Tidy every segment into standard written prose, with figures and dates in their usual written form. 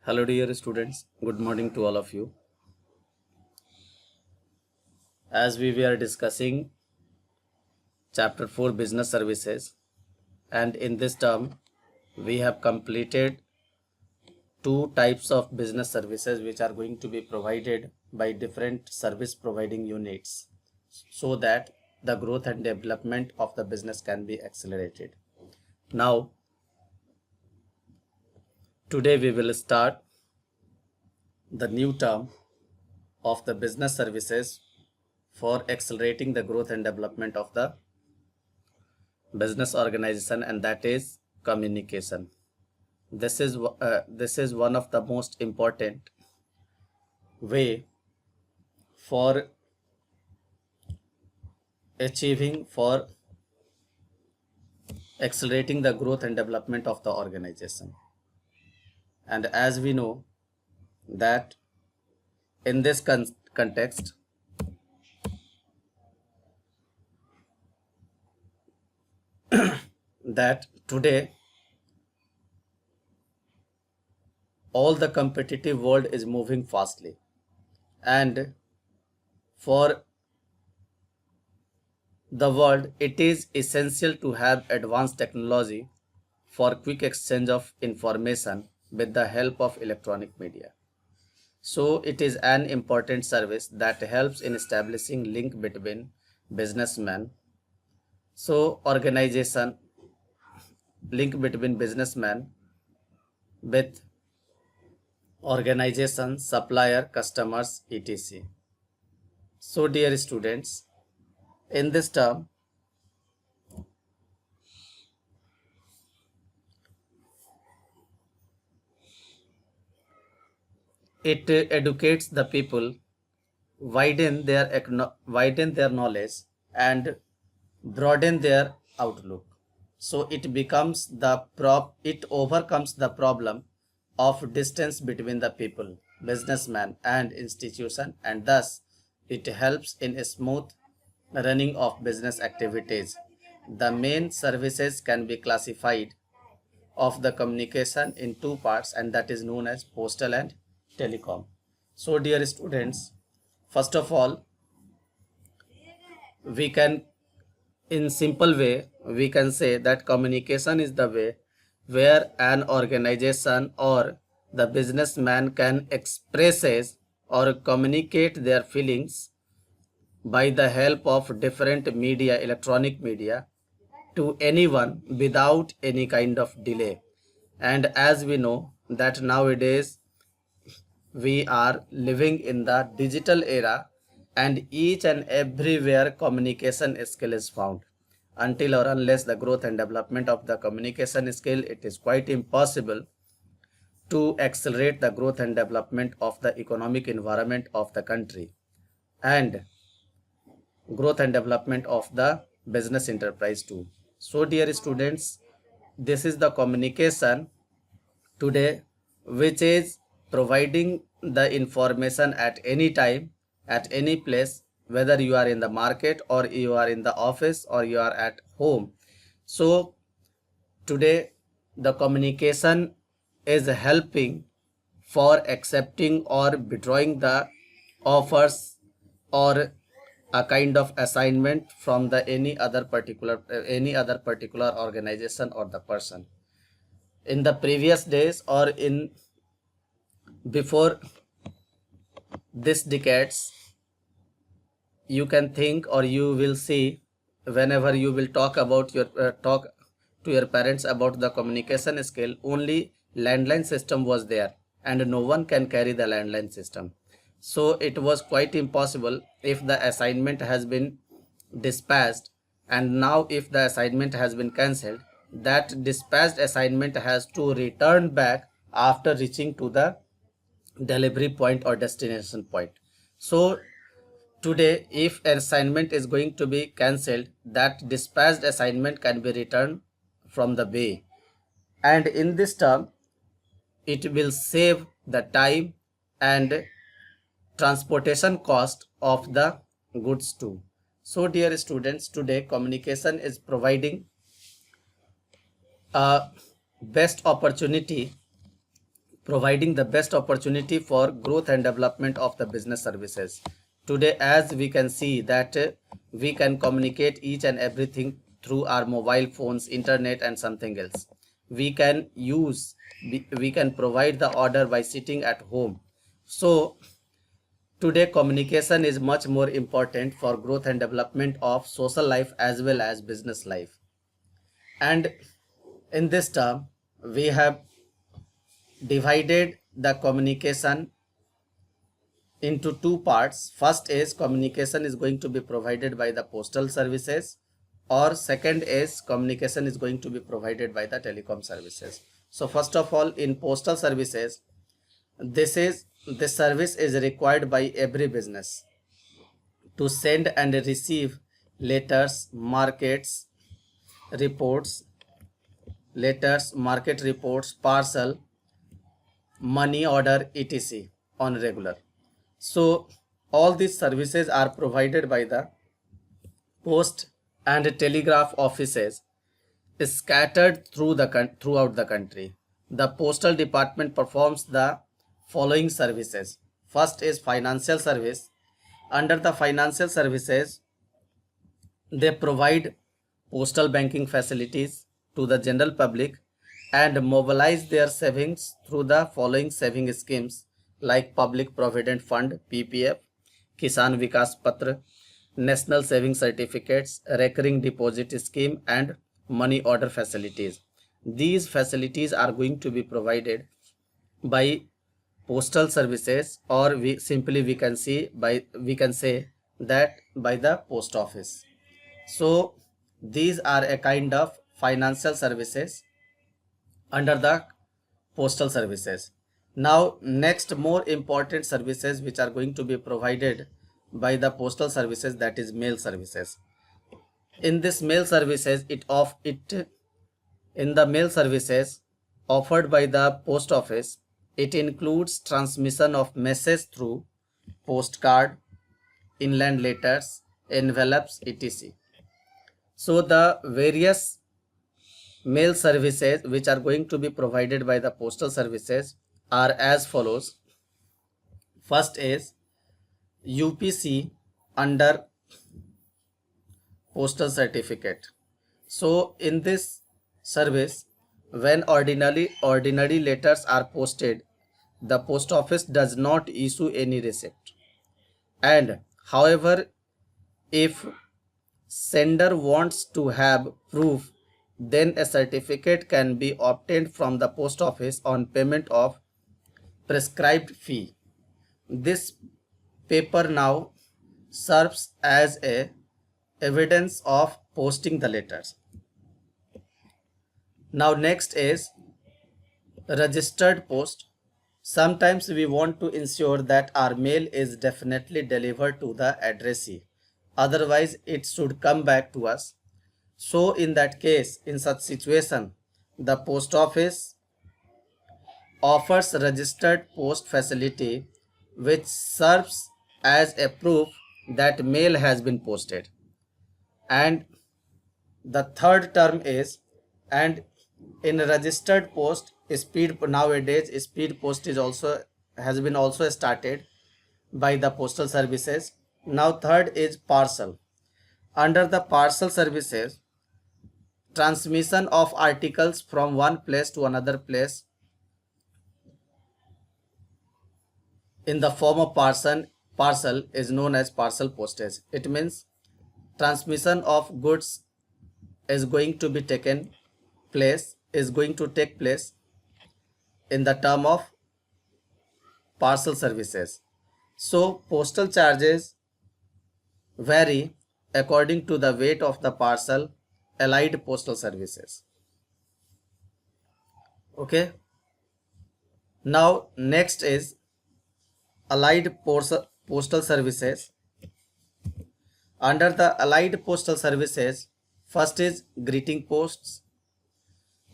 Hello dear students, good morning to all of you. As we were discussing chapter 4 business services, and in this term we have completed two types of business services which are going to be provided by different service providing units so that the growth and development of the business can be accelerated. Now today we will start the new term of the business services for accelerating the growth and development of the business organization, and that is communication. This is one of the most important way for accelerating the growth and development of the organization. And as we know that in this context, that today all the competitive world is moving fastly, and for the world it is essential to have advanced technology for quick exchange of information with the help of electronic media. So it is an important service that helps in establishing link between businessmen. So organization link between businessmen with organization, supplier, customers, etc. So dear students, in this term it educates the people, widen their knowledge and broaden their outlook. So it overcomes the problem of distance between the people, businessman and institution, and thus it helps in a smooth running of business activities. The main services can be classified of the communication in two parts, and that is known as postal and telecom. So dear students, first of all, we can, in simple way, we can say that communication is the way where an organization or the businessman can express or communicate their feelings by the help of different media, electronic media, to anyone without any kind of delay. And as we know that nowadays we are living in the digital era, and each and everywhere communication skill is found. Until or unless the growth and development of the communication skill, it is quite impossible to accelerate the growth and development of the economic environment of the country and growth and development of the business enterprise too. So dear students, this is the communication today which is providing the information at any time, at any place, whether you are in the market or you are in the office or you are at home. So today the communication is helping for accepting or withdrawing the offers or a kind of assignment from the any other particular organization or the person. In the previous days or in before this decades, you can think or you will see, whenever you will talk about your talk to your parents about the communication skill, only landline system was there and no one can carry the landline system. So it was quite impossible if the assignment has been dispatched, and now if the assignment has been cancelled, that dispatched assignment has to return back after reaching to the delivery point or destination point. So today if an assignment is going to be cancelled, that dispatched assignment can be returned from the bay, and in this term it will save the time and transportation cost of the goods too. So dear students, today communication is providing a best opportunity providing the best opportunity for growth and development of the business services. Today, as we can see that we can communicate each and everything through our mobile phones, internet and something else. We can use, we can provide the order by sitting at home. So today communication is much more important for growth and development of social life as well as business life. And in this term, we have divided the communication into two parts. First is communication is going to be provided by the postal services, or second is communication is going to be provided by the telecom services. So first of all, in postal services, this service is required by every business to send and receive letters, market reports, parcel, money order, etc. on regular. So all these services are provided by the post and telegraph offices scattered throughout the country. The postal department performs the following services. First is financial service. Under the financial services, they provide postal banking facilities to the general public and mobilize their savings through the following saving schemes like Public Provident Fund (PPF), Kisan Vikas Patra, National Saving Certificates, Recurring Deposit Scheme and money order facilities. These facilities are going to be provided by postal services, or we can say that by the post office. So these are a kind of financial services under the postal services. Now next more important services which are going to be provided by the postal services, that is mail services. In this mail services, in the mail services offered by the post office, it includes transmission of message through postcard, inland letters, envelopes, etc. So the various mail services which are going to be provided by the postal services are as follows. First is UPC under postal certificate. So in this service, when ordinary letters are posted, the post office does not issue any receipt. And however, if sender wants to have proof, then a certificate can be obtained from the post office on payment of prescribed fee. This paper now serves as a evidence of posting the letters. Now next is registered post. Sometimes we want to ensure that our mail is definitely delivered to the addressee, otherwise it should come back to us. So in that case, in such situation, the post office offers registered post facility which serves as a proof that mail has been posted. And the third term is, and in registered post, nowadays speed post has been started by the postal services. Now third is parcel. Under the parcel services, transmission of articles from one place to another place in the form of parcel is known as parcel postage. It means transmission of goods is going to take place in the term of parcel services. So postal charges vary according to the weight of the parcel allied postal services. Okay. Now next is allied postal services. Under the allied postal services, first is greeting posts.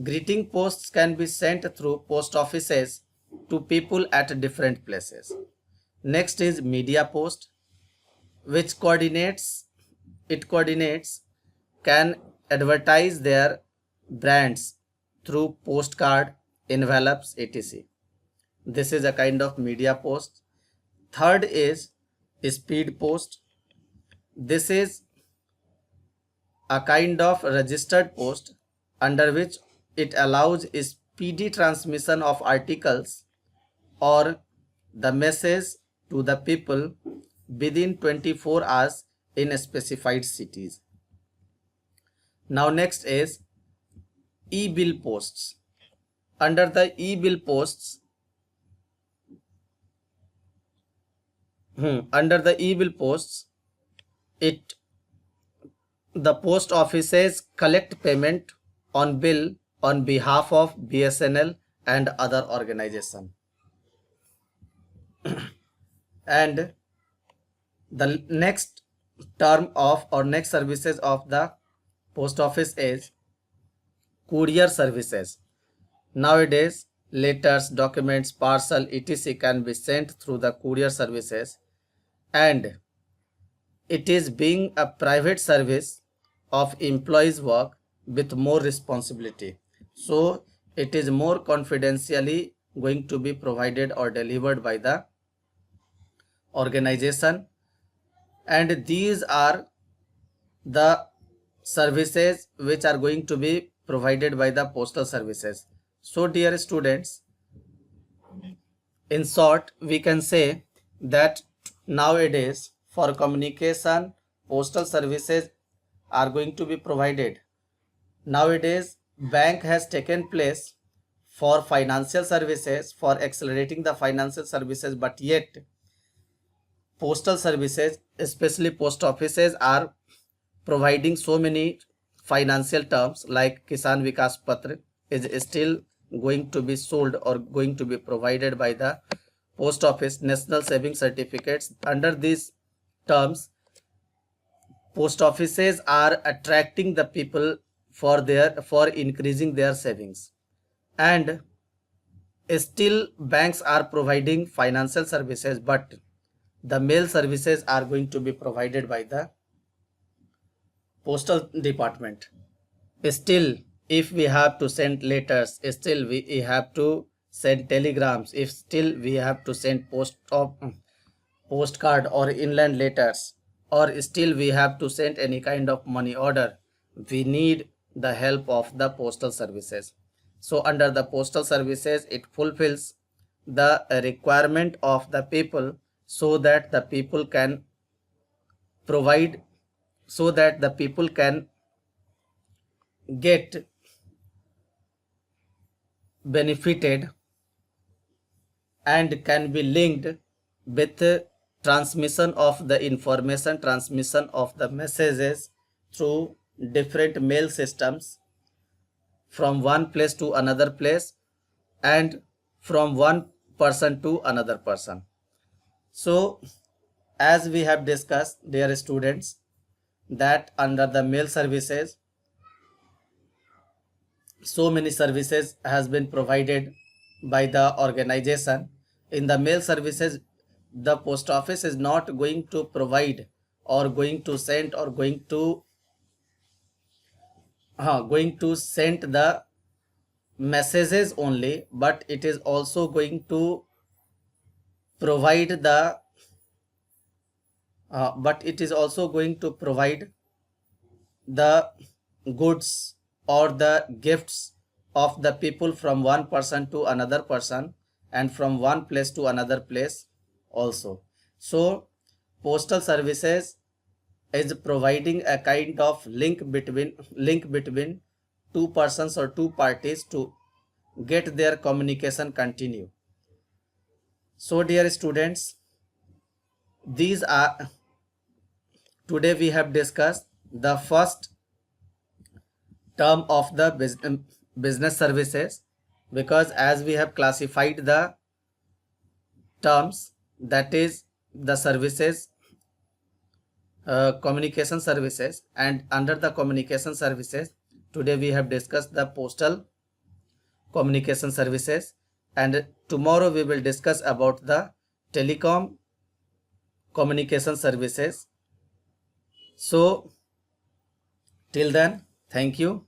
Greeting posts can be sent through post offices to people at different places. Next is media post, which can advertise their brands through postcard, envelopes, etc. This is a kind of media post. Third is speed post. This is a kind of registered post under which it allows speedy transmission of articles or the message to the people within 24 hours in specified cities. Now next is e-bill posts. Under the e-bill posts, it the post offices collect payment on bill on behalf of BSNL and other organization. And the next term of or next services of the post office is courier services. Nowadays, letters, documents, parcel, etc. can be sent through the courier services, and it is being a private service of employees' work with more responsibility. So it is more confidentially going to be provided or delivered by the organization, and these are the services which are going to be provided by the postal services. So dear students, in short, we can say that nowadays for communication, postal services are going to be provided. Nowadays, bank has taken place for financial services, for accelerating the financial services, but yet postal services, especially post offices, are providing so many financial terms like Kisan Vikas Patra is still going to be sold or going to be provided by the post office. National saving certificates, under these terms, post offices are attracting the people for increasing their savings, and still banks are providing financial services, but the mail services are going to be provided by the postal department. Still, if we have to send letters, still we have to send telegrams, if still we have to send postcard or inland letters, or still we have to send any kind of money order, we need the help of the postal services. So under the postal services, it fulfills the requirement of the people, so that the people can provide, so that the people can get benefited and can be linked with transmission of the information, transmission of the messages through different mail systems from one place to another place and from one person to another person. So as we have discussed, dear students, that under the mail services, so many services has been provided by the organization. In the mail services, the post office is not going to provide or going to send or going to send the messages only, but it is also going to provide the the goods or the gifts of the people from one person to another person and from one place to another place also. So postal services is providing a kind of link between two persons or two parties to get their communication continue. So dear students, these are, today we have discussed the first term of the business services, because as we have classified the terms, that is the services, communication services, and under the communication services, today we have discussed the postal communication services, and tomorrow we will discuss about the telecom communication services. So till then, thank you.